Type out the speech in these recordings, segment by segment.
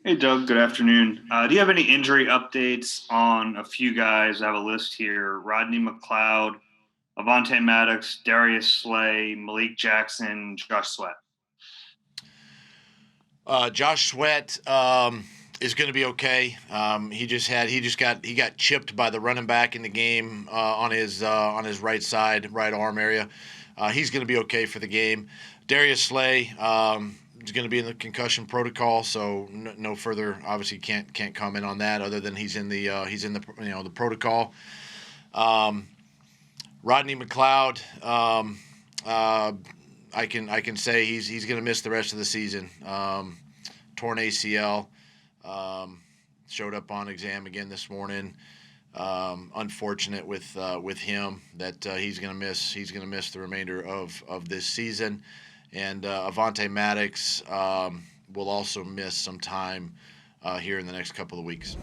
Hey Doug, good afternoon. Do you have any injury updates on a few guys? I have a list here: Rodney McLeod, Avante Maddox, Darius Slay, Malik Jackson, Josh Sweat. Josh Sweat is going to be okay. He got chipped by the running back in the game on his right side, right arm area. He's going to be okay for the game. Darius Slay is going to be in the concussion protocol, so no further. Obviously, can't comment on that other than he's in the the protocol. Um, Rodney McLeod. I can say he's going to miss the rest of the season. Torn ACL. Showed up on exam again this morning. Unfortunate with him that he's gonna miss the remainder of this season, and Avante Maddox will also miss some time here in the next couple of weeks.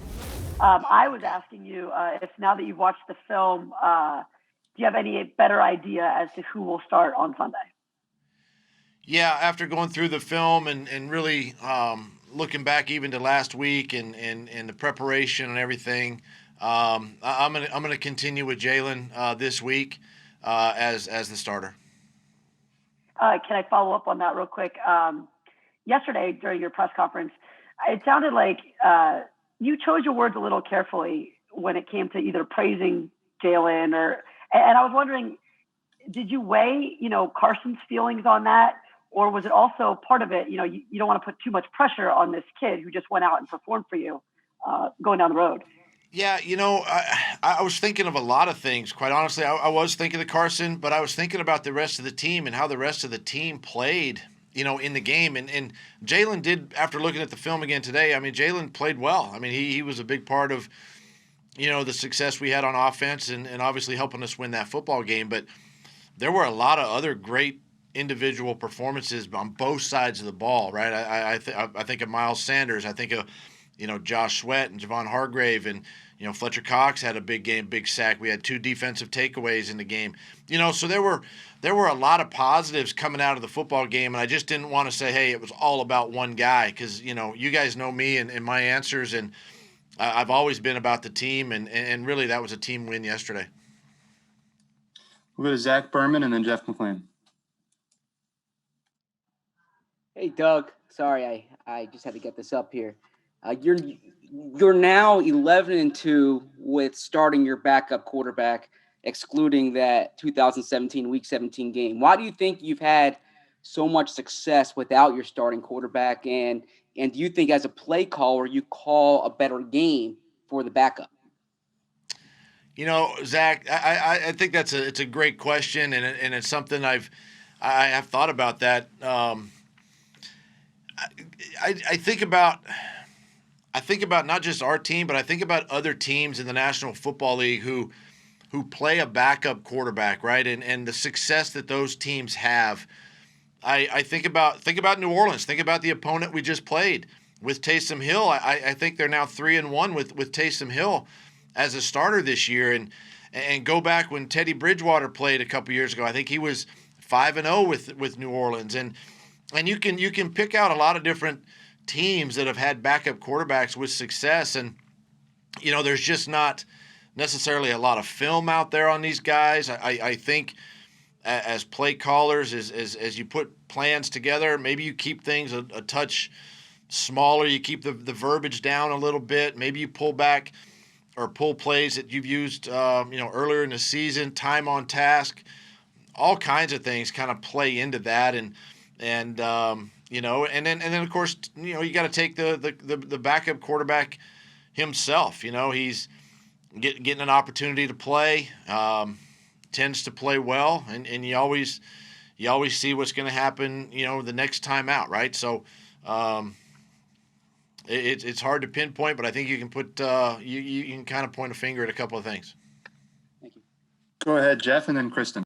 I was asking you if now that you've watched the film, do you have any better idea as to who will start on Sunday? Yeah, after going through the film and really looking back even to last week and the preparation and everything, I'm gonna continue with Jalen this week as the starter. Can I follow up on that real quick? Yesterday during your press conference, it sounded like you chose your words a little carefully when it came to either praising Jalen and I was wondering, did you weigh, Carson's feelings on that? Or was it also part of it, you don't want to put too much pressure on this kid who just went out and performed for you going down the road? Yeah, I was thinking of a lot of things. Quite honestly, I was thinking of Carson, but I was thinking about the rest of the team and how the rest of the team played, in the game. And Jalen did, after looking at the film again today, I mean, Jalen played well. I mean, he was a big part of, the success we had on offense and obviously helping us win that football game. But there were a lot of other great individual performances on both sides of the ball, right? I think of Miles Sanders. I think of Josh Sweat and Javon Hargrave, and Fletcher Cox had a big game, big sack. We had two defensive takeaways in the game. So there were a lot of positives coming out of the football game, and I just didn't want to say, hey, it was all about one guy, because you guys know me and my answers, and I've always been about the team, and really that was a team win yesterday. We'll go to Zach Berman and then Jeff McLean. Hey, Doug. Sorry, I just had to get this up here. You're now 11-2 with starting your backup quarterback, excluding that 2017 Week 17 game. Why do you think you've had so much success without your starting quarterback? And do you think as a play caller you call a better game for the backup? Zach, I think it's a great question, and it's something I have thought about that. I think about not just our team, but I think about other teams in the National Football League who play a backup quarterback, right? And the success that those teams have. I think about New Orleans. Think about the opponent we just played with Taysom Hill. I think they're now 3-1 with Taysom Hill as a starter this year, and go back when Teddy Bridgewater played a couple years ago. I think he was 5-0 with New Orleans, and you can pick out a lot of different teams that have had backup quarterbacks with success, and there's just not necessarily a lot of film out there on these guys. I think as play callers, as you put plans together, maybe you keep things a touch smaller. You keep the verbiage down a little bit. Maybe you pull back or pull plays that you've used earlier in the season, time on task, all kinds of things kind of play into that, and then of course you got to take the backup quarterback himself. He's getting an opportunity to play, tends to play well, and you always see what's going to happen the next time out, right? So it's hard to pinpoint, but I think you can put you can kind of point a finger at a couple of things. Thank you. Go ahead, Jeff, and then Kristen.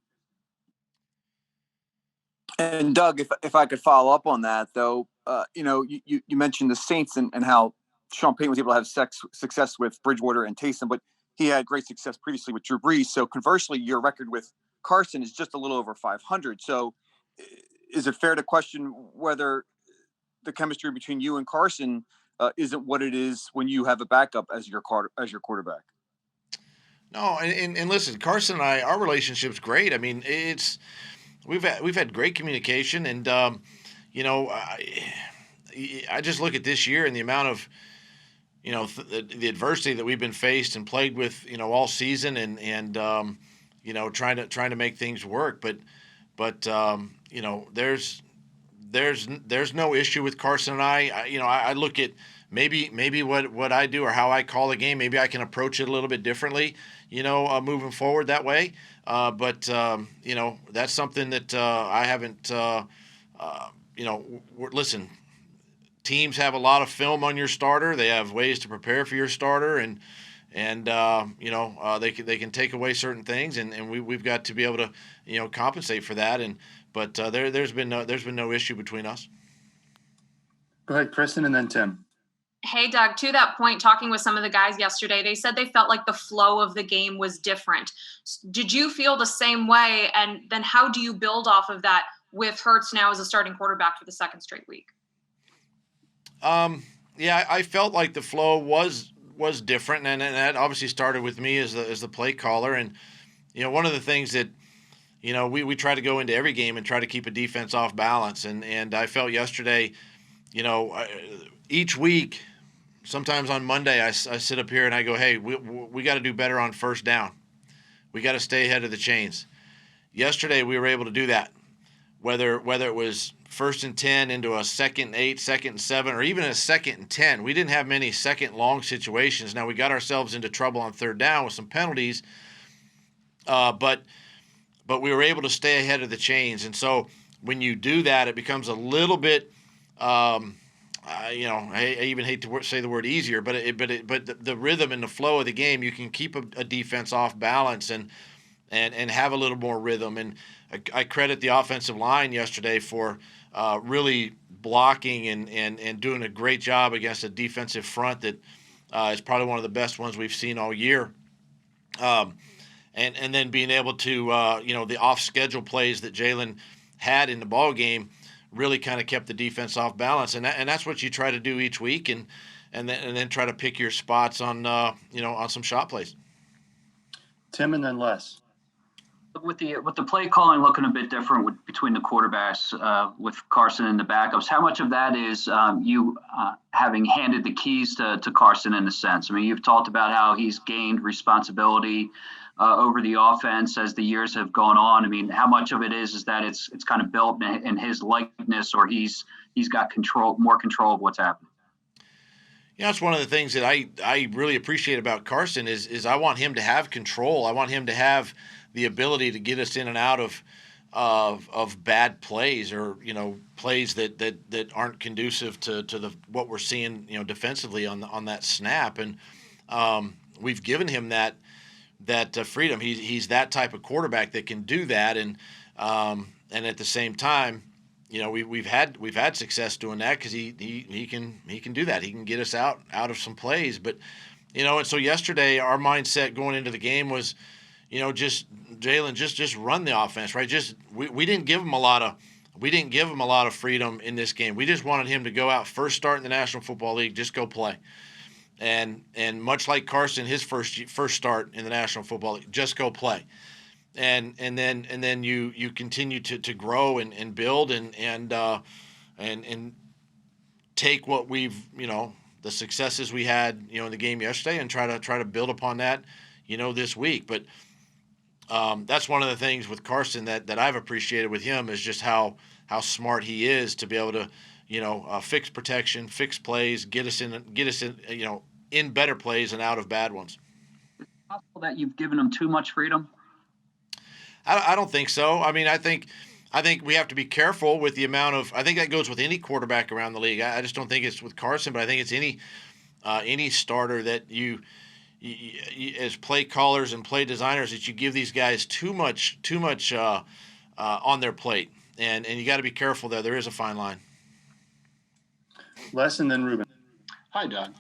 And Doug, if I could follow up on that, though, you mentioned the Saints and how Sean Payton was able to have success with Bridgewater and Taysom, but he had great success previously with Drew Brees. So conversely, your record with Carson is just a little over 500. So is it fair to question whether the chemistry between you and Carson isn't what it is when you have a backup as your quarterback. No, and listen, Carson and I, our relationship's great. I mean, we've had great communication, and I just look at this year and the amount of the adversity that we've been faced and played with all season, and trying to make things work. But there's no issue with Carson and I look at maybe what I do or how I call the game. Maybe I can approach it a little bit differently, moving forward that way. But that's something that I haven't. Listen, teams have a lot of film on your starter. They have ways to prepare for your starter, and they can take away certain things, and we've got to be able to compensate for that. But there's been no issue between us. Go ahead, Kristen, and then Tim. Hey, Doug, to that point, talking with some of the guys yesterday, they said they felt like the flow of the game was different. Did you feel the same way? And then how do you build off of that with Hurts now as a starting quarterback for the second straight week? Yeah, I felt like the flow was different, and that obviously started with me as the play caller. And one of the things that we try to go into every game and try to keep a defense off balance. And I felt yesterday, each week, sometimes on Monday, I sit up here and I go, hey, we got to do better on first down. We got to stay ahead of the chains. Yesterday, we were able to do that, whether it was 1st and 10 into a 2nd and 8, 2nd and 7, or even a 2nd and 10. We didn't have many second long situations. Now, we got ourselves into trouble on third down with some penalties, but we were able to stay ahead of the chains. And so when you do that, it becomes a little bit, I even hate to say the word easier, but the rhythm and the flow of the game, you can keep a defense off balance and have a little more rhythm. And I credit the offensive line yesterday for really blocking and doing a great job against a defensive front that is probably one of the best ones we've seen all year. And then being able to, the off-schedule plays that Jalen had in the ball game really kind of kept the defense off balance. And that's what you try to do each week, and then try to pick your spots on, on some shot plays. Tim, and then Les. With the play calling looking a bit different between the quarterbacks, with Carson and the backups, how much of that is you having handed the keys to Carson in a sense? I mean, you've talked about how he's gained responsibility over the offense as the years have gone on. I mean, how much of it is that it's kind of built in his likeness, or he's got more control of what's happening? That's one of the things that I really appreciate about Carson is I want him to have control. I want him to have the ability to get us in and out of bad plays, or plays that aren't conducive to what we're seeing defensively on that snap. And we've given him that freedom. He's that type of quarterback that can do that, and at the same time, we've had success doing that because he can do that. He can get us out of some plays. But and so yesterday our mindset going into the game was, just Jalen, just run the offense, right? We didn't give him a lot of freedom in this game. We just wanted him to go out, first start in the National Football League, just go play. And much like Carson, his first start in the National Football League, just go play. And then you continue to grow and build and take what we've the successes we had in the game yesterday and try to build upon that this week. But that's one of the things with Carson that I've appreciated with him is just how smart he is to be able to fix protection, fix plays, get us in in better plays and out of bad ones. Is it possible that you've given him too much freedom? I don't think so. I mean, I think we have to be careful with the amount of. I think that goes with any quarterback around the league. I just don't think it's with Carson, but I think it's any starter that you as play callers and play designers, that you give these guys too much on their plate, and you got to be careful there. There is a fine line. Les, and then Ruben. Hi, Doug.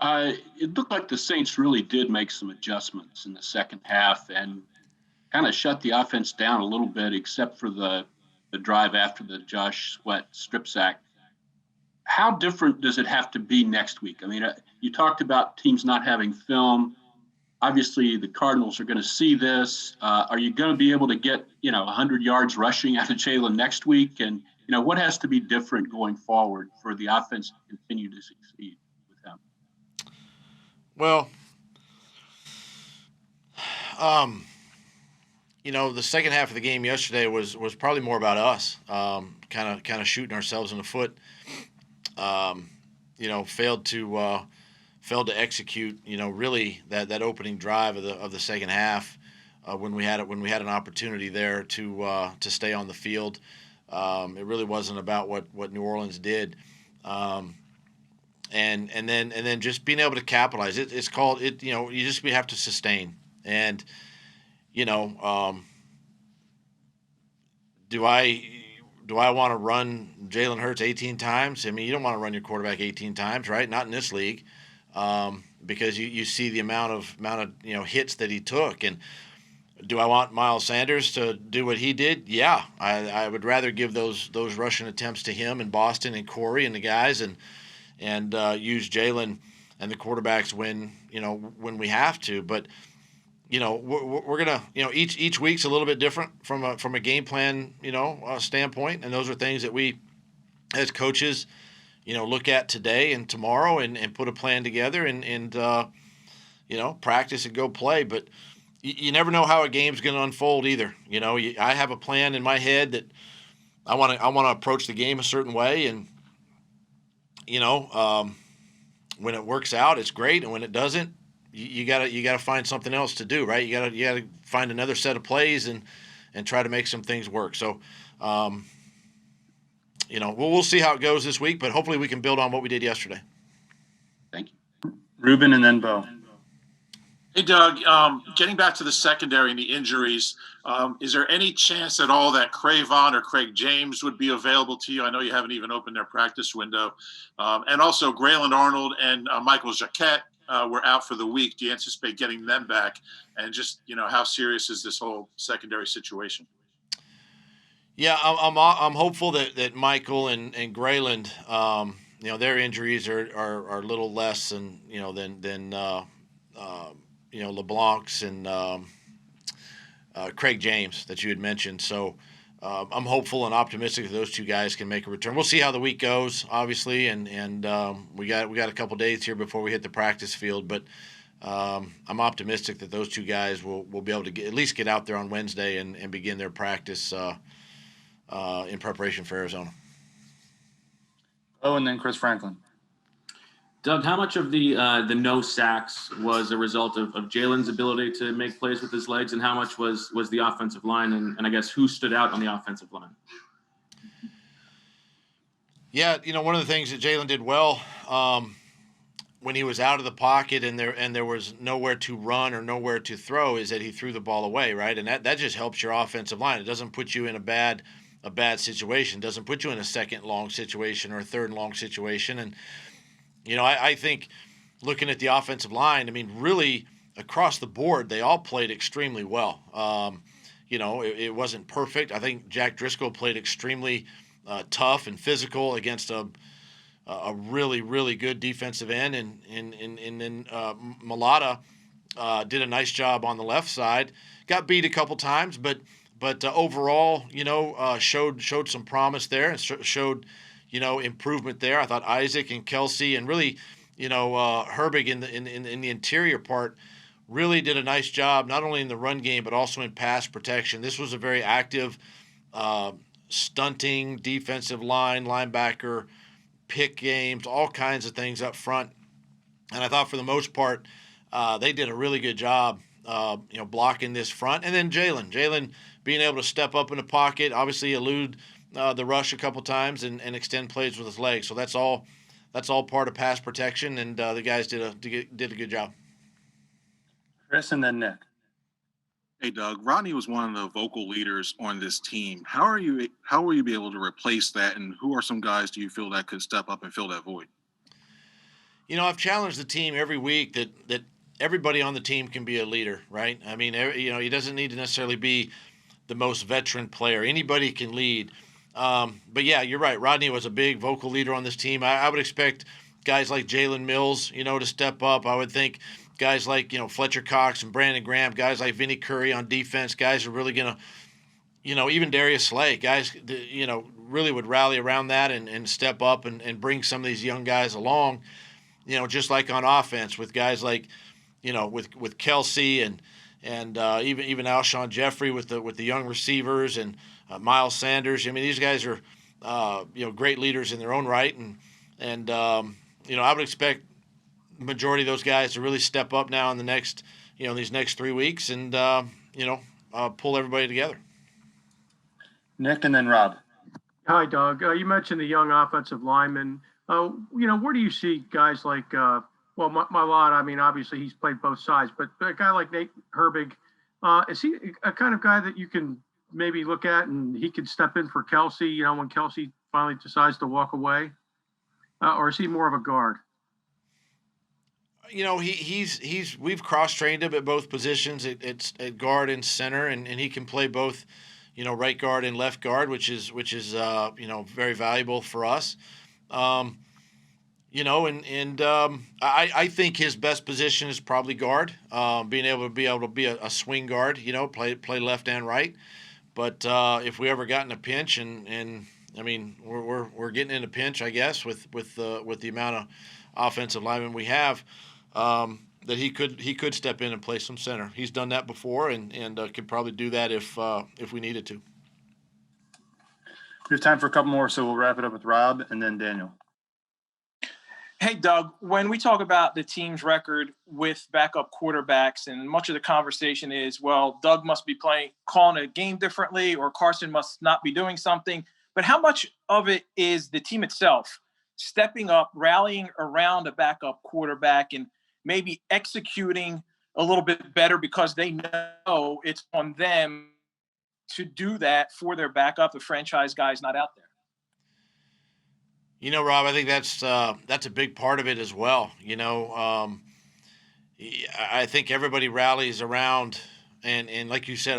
It looked like the Saints really did make some adjustments in the second half and kind of shut the offense down a little bit, except for the drive after the Josh Sweat strip sack. how different does it have to be next week? I mean, you talked about teams not having film. Obviously, the Cardinals are going to see this. Are you going to be able to get 100 yards rushing out of Jalen next week? And what has to be different going forward for the offense to continue to succeed with him? Well, the second half of the game yesterday was probably more about us, kind of shooting ourselves in the foot. Failed to execute, really that opening drive of the second half when we had an opportunity there to stay on the field. It really wasn't about what New Orleans did, and then just being able to capitalize. It's called it. We have to sustain. And do I want to run Jalen Hurts 18 times? I mean, you don't want to run your quarterback 18 times, right? Not in this league. Because you see the amount of hits that he took. And do I want Miles Sanders to do what he did? Yeah, I would rather give those rushing attempts to him and Boston and Corey and the guys and use Jalen and the quarterbacks when we have to. But we're gonna each week's a little bit different from a game plan standpoint, and those are things that we as coaches look at today and tomorrow and put a plan together and practice and go play. But you never know how a game's going to unfold either. I have a plan in my head that I want to approach the game a certain way, and when it works out, it's great, and when it doesn't, you gotta find something else to do, right? You gotta find another set of plays and try to make some things work. So. We'll see how it goes this week, but hopefully we can build on what we did yesterday. Thank you. Ruben and then Bo. Hey, Doug, getting back to the secondary and the injuries, is there any chance at all that Crayvon or Craig James would be available to you? I know you haven't even opened their practice window. And also Grayland Arnold and Michael Jacquet were out for the week. Do you anticipate getting them back? And just, how serious is this whole secondary situation? Yeah, I'm hopeful that Michael and Grayland, their injuries are a little less than LeBlanc's and Craig James that you had mentioned. So I'm hopeful and optimistic that those two guys can make a return. We'll see how the week goes, obviously, and we got a couple days here before we hit the practice field, but I'm optimistic that those two guys will be able to at least get out there on Wednesday and begin their practice. In preparation for Arizona. Oh, and then Chris Franklin. Doug, how much of the no sacks was a result of Jalen's ability to make plays with his legs, and how much was the offensive line, and I guess who stood out on the offensive line? Yeah, one of the things that Jalen did well when he was out of the pocket and there was nowhere to run or nowhere to throw is that he threw the ball away, right? And that just helps your offensive line. It doesn't put you in a bad situation, doesn't put you in a second long situation or a third long situation. And, I think looking at the offensive line, I mean, really across the board, they all played extremely well. It wasn't perfect. I think Jack Driscoll played extremely tough and physical against a really, really good defensive end. And then Mulata did a nice job on the left side, got beat a couple times, but overall, showed some promise there and showed, improvement there. I thought Isaac and Kelsey and really, Herbig in the interior part really did a nice job, not only in the run game, but also in pass protection. This was a very active, stunting defensive line, linebacker, pick games, all kinds of things up front. And I thought for the most part, they did a really good job, blocking this front. And then Jalen being able to step up in the pocket, obviously elude the rush a couple times and extend plays with his legs. So that's all part of pass protection, and the guys did a good job. Chris and then Nick. Hey, Doug. Rodney was one of the vocal leaders on this team. How will you be able to replace that, and who are some guys do you feel that could step up and fill that void? I've challenged the team every week that everybody on the team can be a leader, right? I mean, he doesn't need to necessarily be the most veteran player. Anybody can lead. But yeah, you're right. Rodney was a big vocal leader on this team. I would expect guys like Jalen Mills, to step up. I would think guys like, Fletcher Cox and Brandon Graham, guys like Vinny Curry on defense, guys are really going to, even Darius Slay, guys, really would rally around that and step up and bring some of these young guys along, just like on offense with guys like, with Kelsey and even Alshon Jeffrey with the young receivers and Miles Sanders. I mean, these guys are, great leaders in their own right. And I would expect the majority of those guys to really step up now in the next, these next 3 weeks and, pull everybody together. Nick and then Rob. Hi, Doug. You mentioned the young offensive linemen. Where do you see guys like, Malott, I mean, obviously he's played both sides, but a guy like Nate Herbig, is he a kind of guy that you can maybe look at and he could step in for Kelsey, when Kelsey finally decides to walk away? Or is he more of a guard? We've cross-trained him at both positions at guard and center, and he can play both, right guard and left guard, which is very valuable for us. I think his best position is probably guard, being able to be a swing guard, play left and right. But if we ever got in a pinch, and I mean we're getting in a pinch, I guess, with the amount of offensive linemen we have, that he could step in and play some center. He's done that before, and could probably do that if we needed to. We have time for a couple more, so we'll wrap it up with Rob and then Daniel. Hey, Doug, when we talk about the team's record with backup quarterbacks, and much of the conversation is, well, Doug must be calling a game differently, or Carson must not be doing something. But how much of it is the team itself stepping up, rallying around a backup quarterback, and maybe executing a little bit better because they know it's on them to do that for their backup, the franchise guy's not out there? Rob, I think that's a big part of it as well. I think everybody rallies around, and like you said,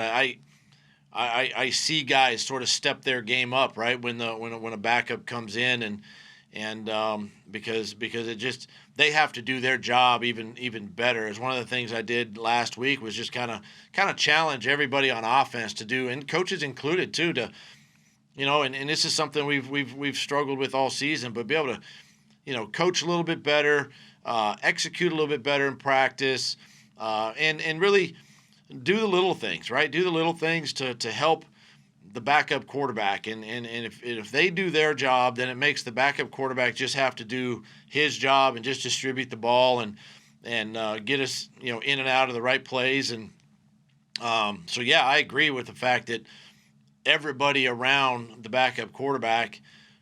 I see guys sort of step their game up, right, when a backup comes in, and because it just, they have to do their job even better. As one of the things I did last week was just kind of challenge everybody on offense to do, and coaches included too, to and this is something we've struggled with all season, but be able to coach a little bit better, execute a little bit better in practice, and really do the little things, right? Do the little things to help the backup quarterback, and if they do their job, then it makes the backup quarterback just have to do his job and just distribute the ball and get us in and out of the right plays. And so yeah, I agree with the fact that everybody around the backup quarterback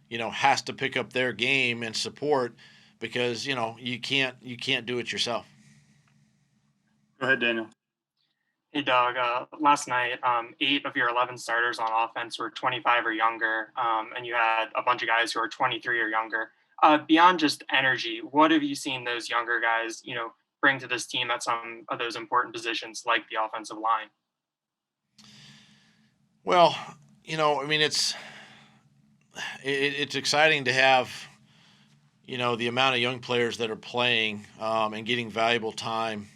has to pick up their game and support, because you can't do it yourself. Go ahead, Daniel. Hey, Doug. Last night, 8 of your 11 starters on offense were 25 or younger, and you had a bunch of guys who are 23 or younger. Beyond just energy, what have you seen those younger guys, bring to this team at some of those important positions, like the offensive line? Well, I mean, it's exciting to have, the amount of young players that are playing and getting valuable time,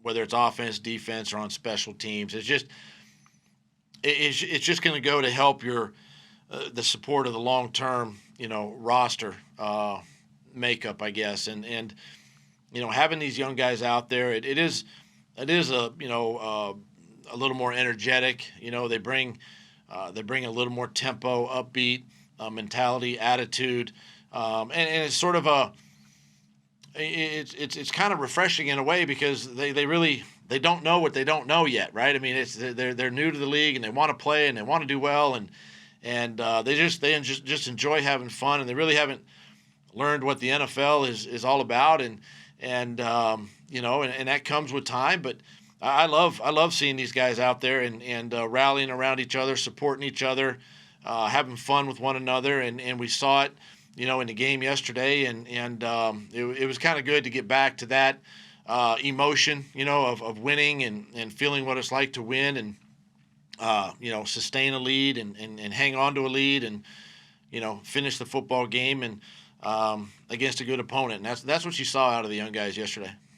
whether it's offense, defense, or on special teams. It's just going to go to help the support of the long-term, roster makeup, I guess. And having these young guys out there, it is a little more energetic. They bring a little more tempo, upbeat mentality, attitude, and it's sort of it's kind of refreshing in a way, because they don't know what they don't know yet, right? I mean, they're new to the league, and they want to play and they want to do well, and they just enjoy having fun, and they really haven't learned what the NFL is all about, and that comes with time. But I love seeing these guys out there and rallying around each other, supporting each other, having fun with one another, and we saw it, in the game yesterday, and it was kind of good to get back to that emotion, of winning and feeling what it's like to win, sustain a lead and hang on to a lead and, finish the football game and against a good opponent. And that's what you saw out of the young guys yesterday.